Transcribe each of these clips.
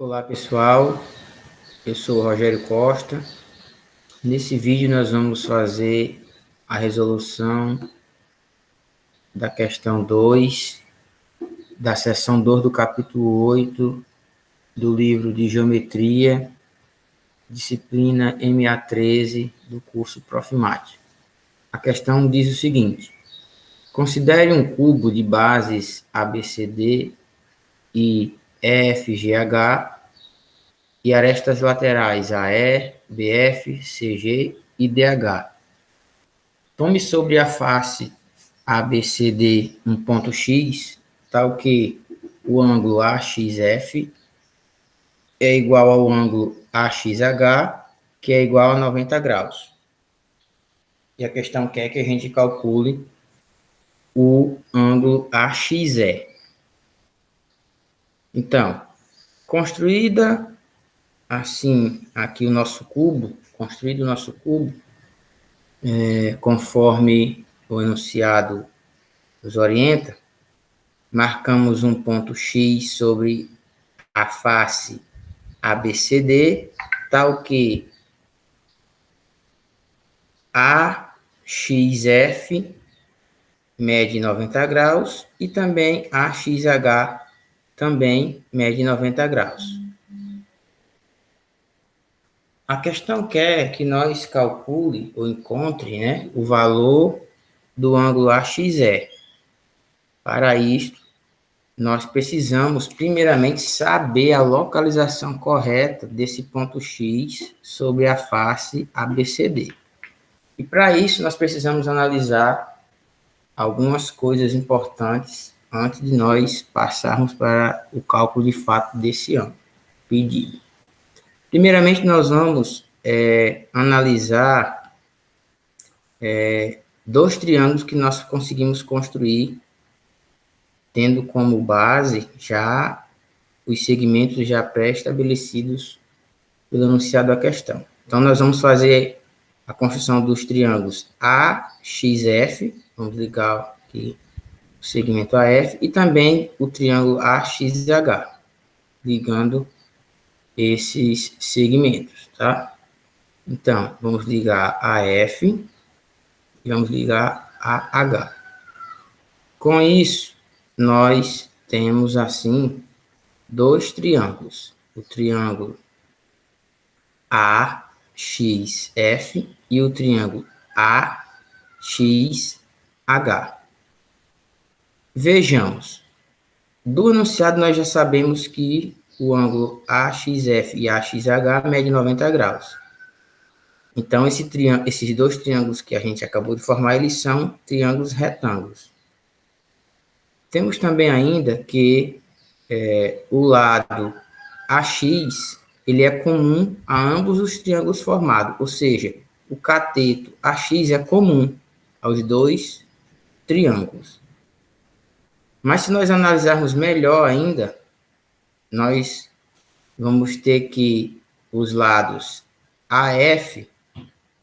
Olá pessoal, eu sou o Rogério Costa. Nesse vídeo nós vamos fazer a resolução da questão 2, da seção 2 do capítulo 8 do livro de Geometria, disciplina MA13 do curso Profimat. A questão diz o seguinte: considere um cubo de bases ABCD e EFGH e arestas laterais AE, BF, CG e DH. Tome sobre a face ABCD um ponto X, tal que o ângulo AXF é igual ao ângulo AXH, que é igual a 90 graus. E a questão quer que a gente calcule o ângulo AXE. Então, construída assim aqui o nosso cubo, conforme o enunciado nos orienta, marcamos um ponto X sobre a face ABCD, tal que AXF mede 90 graus e também AXH também mede 90 graus. A questão quer que nós calcule ou encontre, o valor do ângulo AXE. Para isto, nós precisamos primeiramente saber a localização correta desse ponto X sobre a face ABCD. E para isso nós precisamos analisar algumas coisas importantes antes de nós passarmos para o cálculo de fato desse ângulo pedido. Primeiramente nós vamos analisar dois triângulos que nós conseguimos construir tendo como base já os segmentos já pré-estabelecidos pelo enunciado da questão. Então, nós vamos fazer a construção dos triângulos AXF, vamos ligar aqui o segmento AF, e também o triângulo AXH, ligando esses segmentos, tá? Então, vamos ligar AF e vamos ligar AH. Com isso, nós temos, assim, dois triângulos. O triângulo AXF e o triângulo AXH. Vejamos. Do enunciado, nós já sabemos que o ângulo AXF e AXH mede 90 graus. Então, esses dois triângulos que a gente acabou de formar, eles são triângulos retângulos. Temos também ainda que o lado AX, ele é comum a ambos os triângulos formados, ou seja, o cateto AX é comum aos dois triângulos. Mas se nós analisarmos melhor ainda, nós vamos ter que os lados AF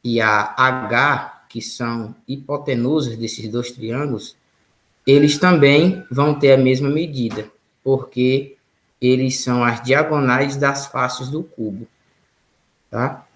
e AH, que são hipotenusas desses dois triângulos, eles também vão ter a mesma medida, porque eles são as diagonais das faces do cubo, tá?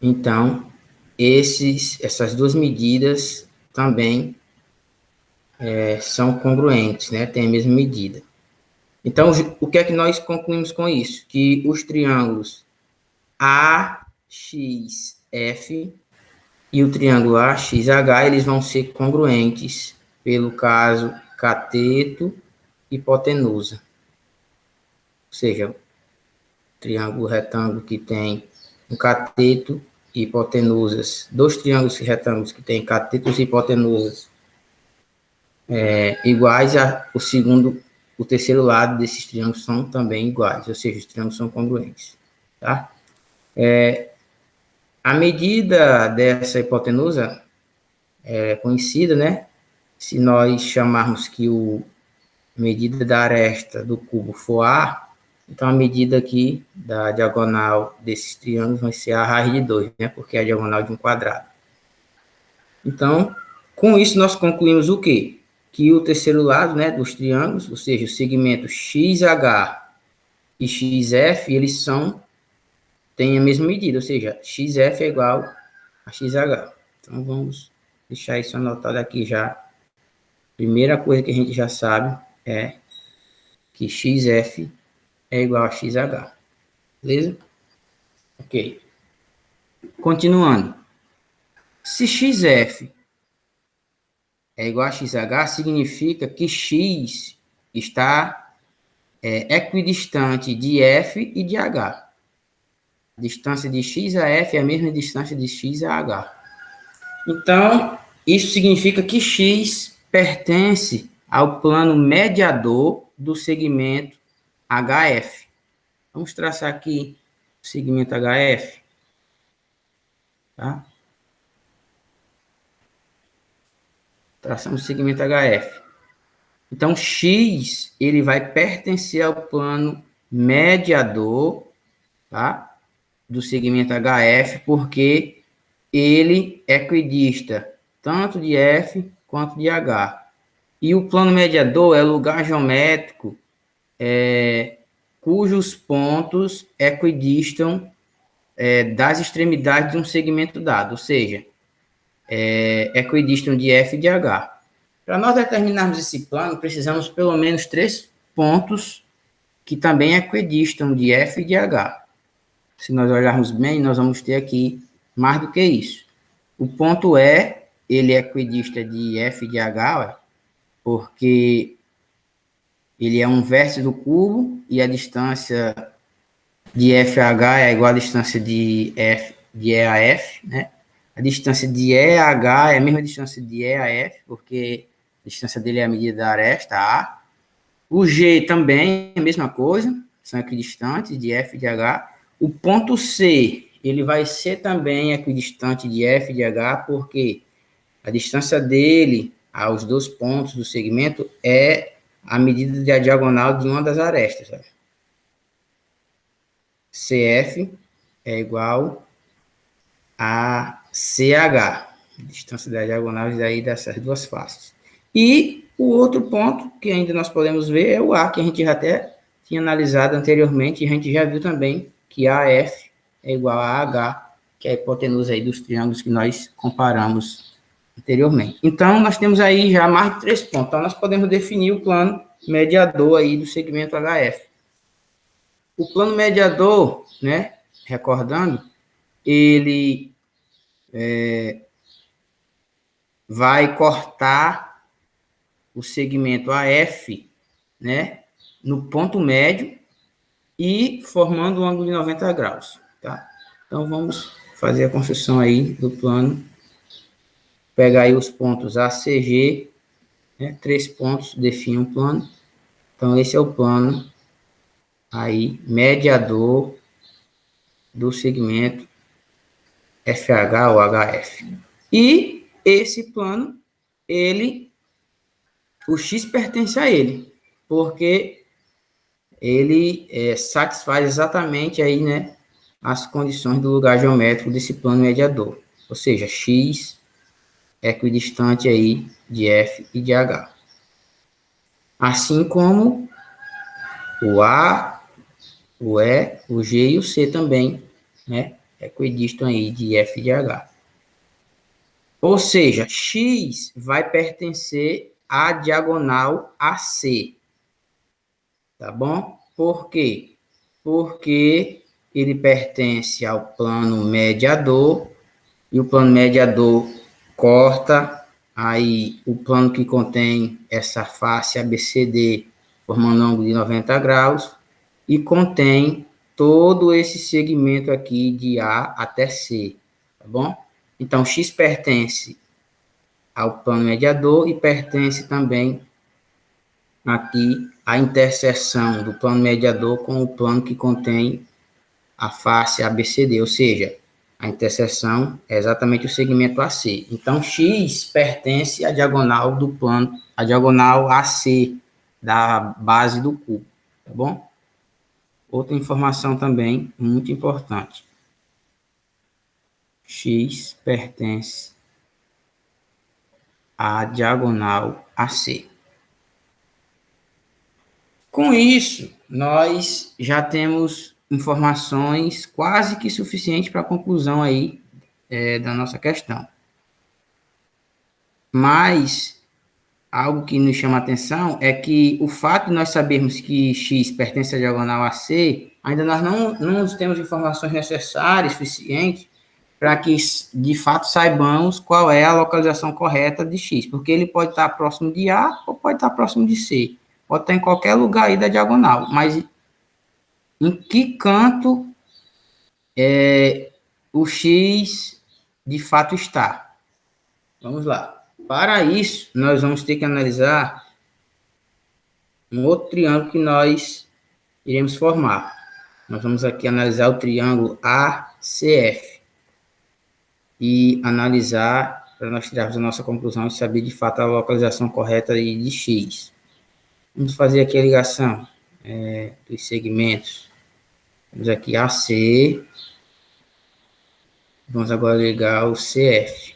Então, essas duas medidas também são congruentes, Tem a mesma medida. Então, o que é que nós concluímos com isso? Que os triângulos AXF e o triângulo AXH, eles vão ser congruentes pelo caso cateto e hipotenusa. Ou seja, triângulo retângulo que tem um cateto e hipotenusas, dois triângulos retângulos que têm catetos e hipotenusas iguais, o terceiro lado desses triângulos são também iguais, ou seja, os triângulos são congruentes, tá? A medida dessa hipotenusa é conhecida, Se nós chamarmos que a medida da aresta do cubo for A, então a medida aqui da diagonal desses triângulos vai ser a raiz de 2, Porque é a diagonal de um quadrado. Então, com isso nós concluímos o quê? Que o terceiro lado, dos triângulos, ou seja, o segmento XH e XF, eles têm a mesma medida, ou seja, XF é igual a XH. Então, vamos deixar isso anotado aqui já. Primeira coisa que a gente já sabe é que XF é igual a XH. Beleza? Ok. Continuando. Se XF é igual a XH, significa que X está equidistante de F e de H. A distância de X a F é a mesma distância de X a H. Então, isso significa que X pertence ao plano mediador do segmento HF. Vamos traçar aqui o segmento HF. Tá? Traçamos o segmento HF. Então, X ele vai pertencer ao plano mediador, tá? Do segmento HF, porque ele é equidista tanto de F quanto de H. E o plano mediador é o lugar geométrico cujos pontos equidistam das extremidades de um segmento dado, ou seja, equidistam de F e de H. Para nós determinarmos esse plano, precisamos pelo menos 3 pontos que também equidistam de F e de H. Se nós olharmos bem, nós vamos ter aqui mais do que isso. O ponto E, ele é equidista de F e de H, porque ele é um vértice do cubo e a distância de FH é igual à distância de E a F, né? A distância de E a H é a mesma distância de E a F, porque a distância dele é a medida da aresta A. O G também é a mesma coisa, são equidistantes de F e de H. O ponto C, ele vai ser também equidistante de F e de H, porque a distância dele aos dois pontos do segmento é a medida da diagonal de uma das arestas. Sabe? CF é igual a CH, distância da diagonal daí dessas duas faces. E o outro ponto que ainda nós podemos ver é o A, que a gente já até tinha analisado anteriormente, e a gente já viu também que AF é igual a AH, que é a hipotenusa aí dos triângulos que nós comparamos anteriormente. Então, nós temos aí já mais de 3 pontos. Então, nós podemos definir o plano mediador aí do segmento HF. O plano mediador, né, recordando, ele vai cortar o segmento AF, né, no ponto médio e formando um ângulo de 90 graus, tá? Então, vamos fazer a construção aí do plano. Pegar aí os pontos ACG, né, 3 pontos definem um plano. Então, esse é o plano aí, mediador do segmento FH ou HF. E esse plano, o X pertence a ele, porque ele satisfaz exatamente aí, né, as condições do lugar geométrico desse plano mediador. Ou seja, X é equidistante aí de F e de H. Assim como o A, o E, o G e o C também, né, equidistam aí de F e de H. Ou seja, X vai pertencer à diagonal AC, tá bom? Por quê? Porque ele pertence ao plano mediador e o plano mediador corta aí o plano que contém essa face ABCD formando um ângulo de 90 graus e contém todo esse segmento aqui de A até C, tá bom? Então, X pertence ao plano mediador e pertence também aqui à interseção do plano mediador com o plano que contém a face ABCD, ou seja, a interseção é exatamente o segmento AC. Então, X pertence à diagonal do plano, à diagonal AC da base do cubo, tá bom? Outra informação também muito importante. X pertence à diagonal AC. Com isso, nós já temos informações quase que suficientes para a conclusão aí da nossa questão. Mas algo que nos chama a atenção é que o fato de nós sabermos que x pertence à diagonal AC, ainda nós não temos informações necessárias, suficientes, para que, de fato, saibamos qual é a localização correta de x, porque ele pode estar próximo de A ou pode estar próximo de C, pode estar em qualquer lugar aí da diagonal, mas em que canto o x, de fato, está? Vamos lá. Para isso, nós vamos ter que analisar um outro triângulo que nós iremos formar. Nós vamos aqui analisar o triângulo ACF e analisar para nós tirarmos a nossa conclusão e saber de fato a localização correta de x. Vamos fazer aqui a ligação dos segmentos. Temos aqui AC. Vamos agora ligar o CF.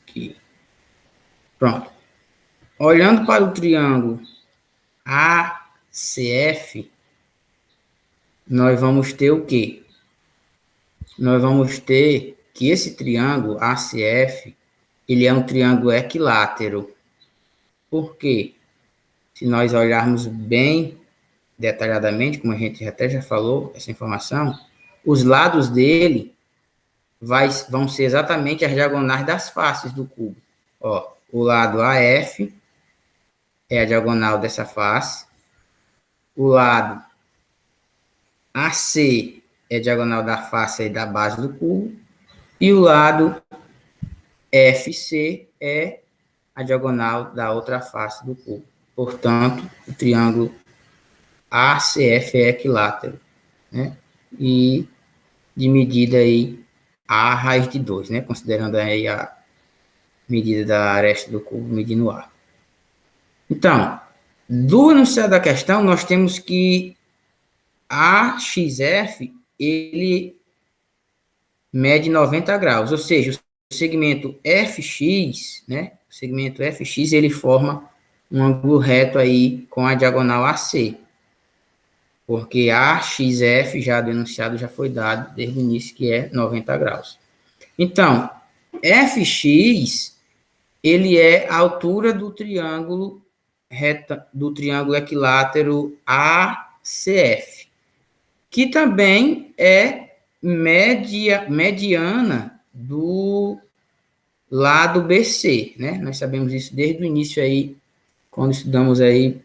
Aqui. Pronto. Olhando para o triângulo ACF, nós vamos ter o quê? Nós vamos ter que esse triângulo ACF, ele é um triângulo equilátero. Por quê? Se nós olharmos bem detalhadamente, como a gente até já falou, essa informação, os lados dele vão ser exatamente as diagonais das faces do cubo. Ó, o lado AF é a diagonal dessa face, o lado AC é a diagonal da face aí da base do cubo, e o lado FC é a diagonal da outra face do cubo. Portanto, o triângulo ACF é equilátero, né? E de medida aí A raiz de 2, né? Considerando aí a medida da aresta do cubo medindo A. Então, do enunciado da questão, nós temos que AXF, ele mede 90 graus, ou seja, o segmento FX, né? O segmento FX, ele forma um ângulo reto aí com a diagonal AC. Porque AXF, já do enunciado, já foi dado desde o início, que é 90 graus. Então, FX, ele é a altura do triângulo do triângulo equilátero ACF, que também é mediana do lado BC, né? Nós sabemos isso desde o início aí, quando estudamos aí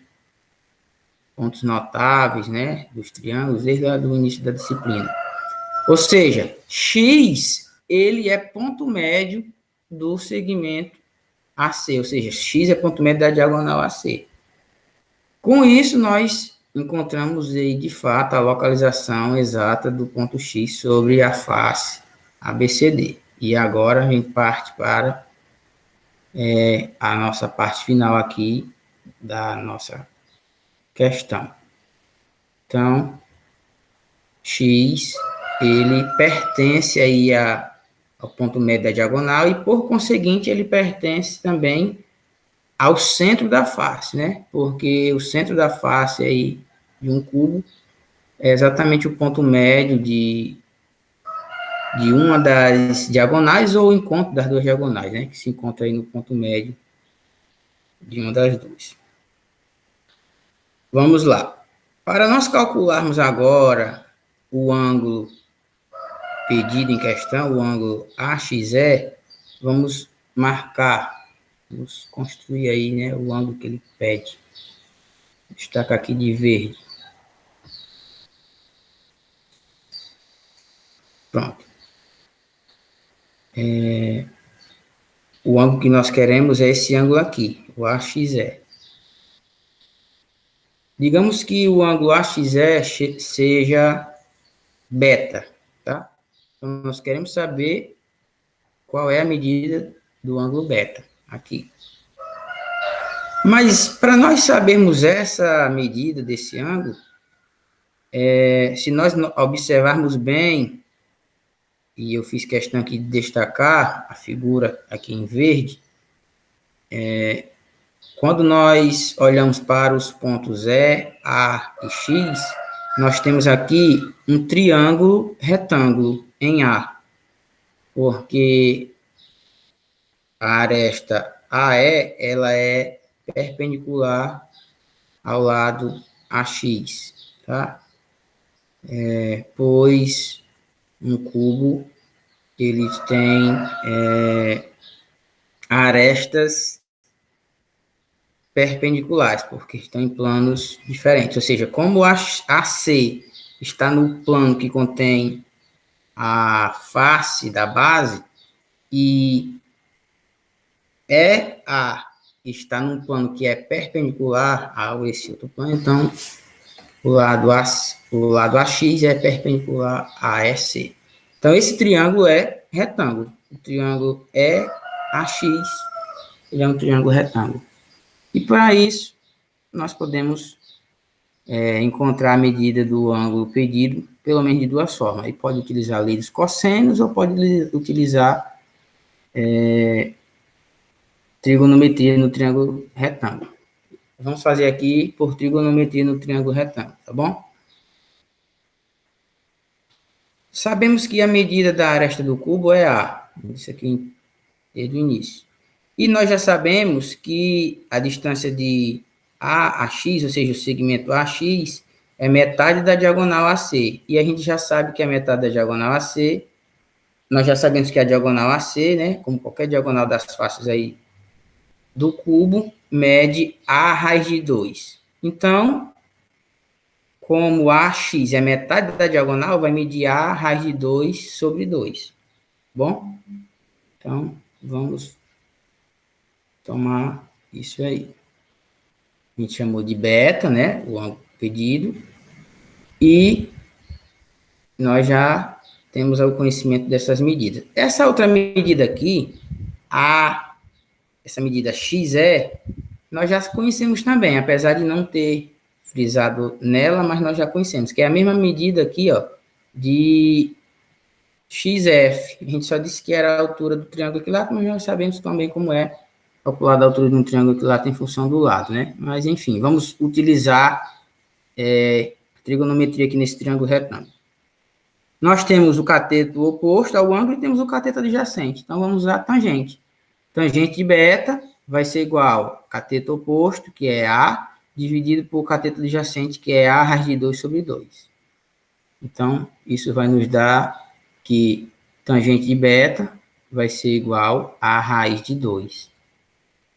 pontos notáveis, né, dos triângulos, desde o início da disciplina. Ou seja, X, ele é ponto médio do segmento AC, ou seja, X é ponto médio da diagonal AC. Com isso, nós encontramos aí, de fato, a localização exata do ponto X sobre a face ABCD. E agora a gente parte para a nossa parte final aqui da nossa questão. Então, X, ele pertence aí ao ponto médio da diagonal e, por conseguinte, ele pertence também ao centro da face, né? Porque o centro da face aí de um cubo é exatamente o ponto médio de uma das diagonais ou o encontro das duas diagonais, né? Que se encontra aí no ponto médio de uma das duas. Vamos lá. Para nós calcularmos agora o ângulo pedido em questão, o ângulo AXE, vamos marcar, vamos construir aí, né, o ângulo que ele pede. Destaca aqui de verde. Pronto. O ângulo que nós queremos é esse ângulo aqui, o AXE. Digamos que o ângulo AXE seja beta, tá? Então, nós queremos saber qual é a medida do ângulo beta, aqui. Mas, para nós sabermos essa medida desse ângulo, se nós observarmos bem, e eu fiz questão aqui de destacar a figura aqui em verde, quando nós olhamos para os pontos E, A e X, nós temos aqui um triângulo retângulo em A, porque a aresta AE, ela é perpendicular ao lado AX, tá? Pois um cubo, ele tem arestas perpendiculares, porque estão em planos diferentes. Ou seja, como a AC está no plano que contém a face da base e EA está num plano que é perpendicular a esse outro plano, então o lado AX é perpendicular a EC. Então, esse triângulo é retângulo. O triângulo EAX, ele é um triângulo retângulo. E para isso, nós podemos encontrar a medida do ângulo pedido, pelo menos de duas formas. Aí pode utilizar a lei dos cossenos ou pode utilizar trigonometria no triângulo retângulo. Vamos fazer aqui por trigonometria no triângulo retângulo, tá bom? Sabemos que a medida da aresta do cubo é A. Isso aqui desde o início. E nós já sabemos que a distância de A a X, ou seja, o segmento AX, é metade da diagonal AC. E a gente já sabe que a metade da diagonal AC, nós já sabemos que a diagonal AC, né, como qualquer diagonal das faces aí do cubo, mede A raiz de 2. Então, como AX é metade da diagonal, vai medir A raiz de 2 sobre 2. Bom? Então, vamos tomar isso aí. A gente chamou de beta, né? O ângulo pedido. E nós já temos o conhecimento dessas medidas. Essa outra medida aqui, essa medida XE, nós já conhecemos também, apesar de não ter frisado nela, mas nós já conhecemos, que é a mesma medida aqui, ó, de XF. A gente só disse que era a altura do triângulo equilátero, mas nós sabemos também como é calcular a altura de um triângulo equilátero em função do lado, né? Mas, enfim, vamos utilizar trigonometria aqui nesse triângulo retângulo. Nós temos o cateto oposto ao ângulo e temos o cateto adjacente. Então, vamos usar a tangente. Tangente de beta vai ser igual a cateto oposto, que é A, dividido por cateto adjacente, que é A raiz de 2 sobre 2. Então, isso vai nos dar que tangente de beta vai ser igual a raiz de 2.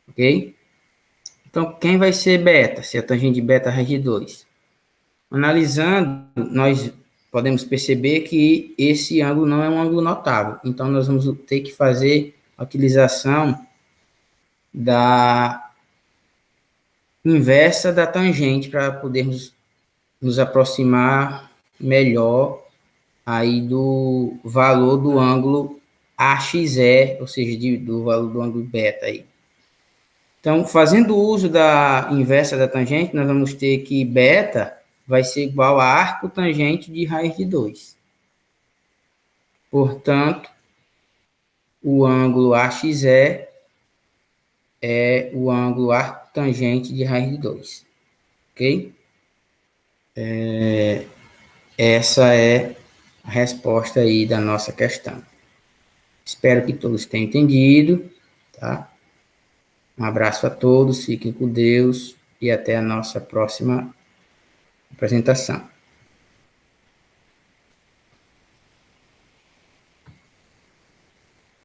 Ok? Então, quem vai ser beta? Se a tangente de beta é raiz de 2. Analisando, nós podemos perceber que esse ângulo não é um ângulo notável. Então, nós vamos ter que fazer a utilização da inversa da tangente para podermos nos aproximar melhor aí do valor do ângulo AXE, ou seja, do valor do ângulo beta aí. Então, fazendo uso da inversa da tangente, nós vamos ter que beta vai ser igual a arco tangente de raiz de 2. Portanto, o ângulo AXE é o ângulo arco tangente de raiz de 2. Ok? Essa é a resposta aí da nossa questão. Espero que todos tenham entendido, tá? Um abraço a todos, fiquem com Deus e até a nossa próxima apresentação.